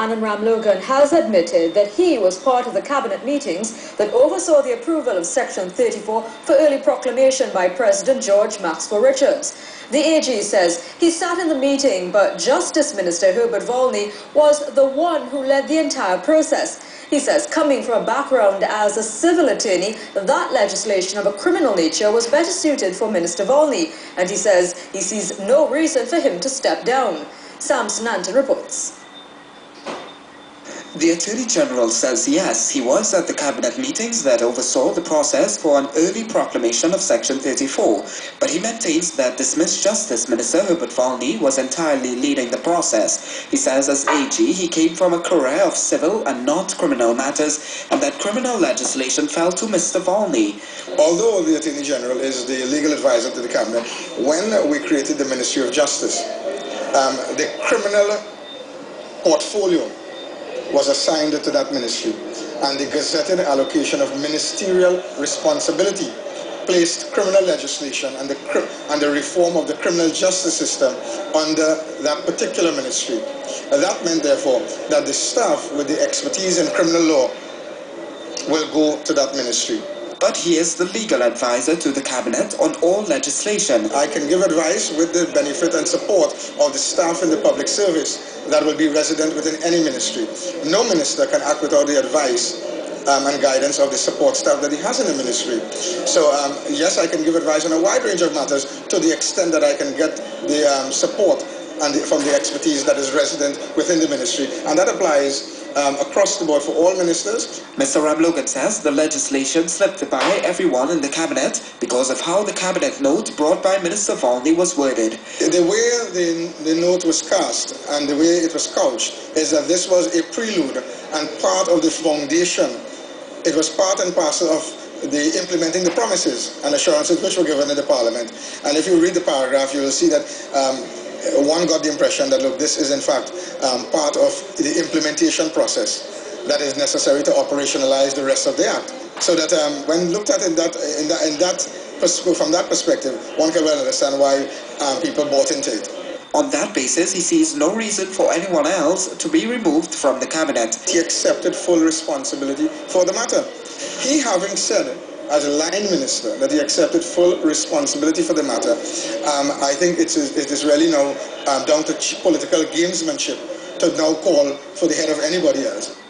Anand Ramlogan has admitted that he was part of the cabinet meetings that oversaw the approval of Section 34 for early proclamation by President George Maxwell Richards. The AG says he sat in the meeting, but Justice Minister Herbert Volney was the one who led the entire process. He says, coming from a background as a civil attorney, that legislation of a criminal nature was better suited for Minister Volney, and he says he sees no reason for him to step down. Samson Anton reports. The Attorney General says yes, he was at the cabinet meetings that oversaw the process for an early proclamation of Section 34, but he maintains that dismissed Justice Minister Herbert Volney was entirely leading the process. He says as AG, he came from a career of civil and not criminal matters, and that criminal legislation fell to Mr. Volney. Although the Attorney General is the legal advisor to the cabinet, when we created the Ministry of Justice, the criminal portfolio was assigned to that ministry, and the gazetted allocation of ministerial responsibility placed criminal legislation and the reform of the criminal justice system under that particular ministry. That meant, therefore, that the staff with the expertise in criminal law will go to that ministry. But he is the legal advisor to the cabinet on all legislation. I can give advice with the benefit and support of the staff in the public service that will be resident within any ministry. No minister can act without the advice and guidance of the support staff that he has in the ministry. So yes, I can give advice on a wide range of matters to the extent that I can get the support and from the expertise that is resident within the ministry, and that applies across the board for all ministers. Mr. Ramlogan says the legislation slipped by everyone in the cabinet because of how the cabinet note brought by Minister Volney was worded. The way the note was cast and the way it was couched is that this was a prelude and part of the foundation. It was part and parcel of the implementing the promises and assurances which were given in the Parliament. And if you read the paragraph, you will see that one got the impression that, look, this is in fact part of the implementation process that is necessary to operationalize the rest of the Act. So that when looked at from that perspective, one can well understand why people bought into it. On that basis, he sees no reason for anyone else to be removed from the cabinet. He accepted full responsibility for the matter. He, having said as a line minister that he accepted full responsibility for the matter, I think it is really now down to political gamesmanship to now call for the head of anybody else.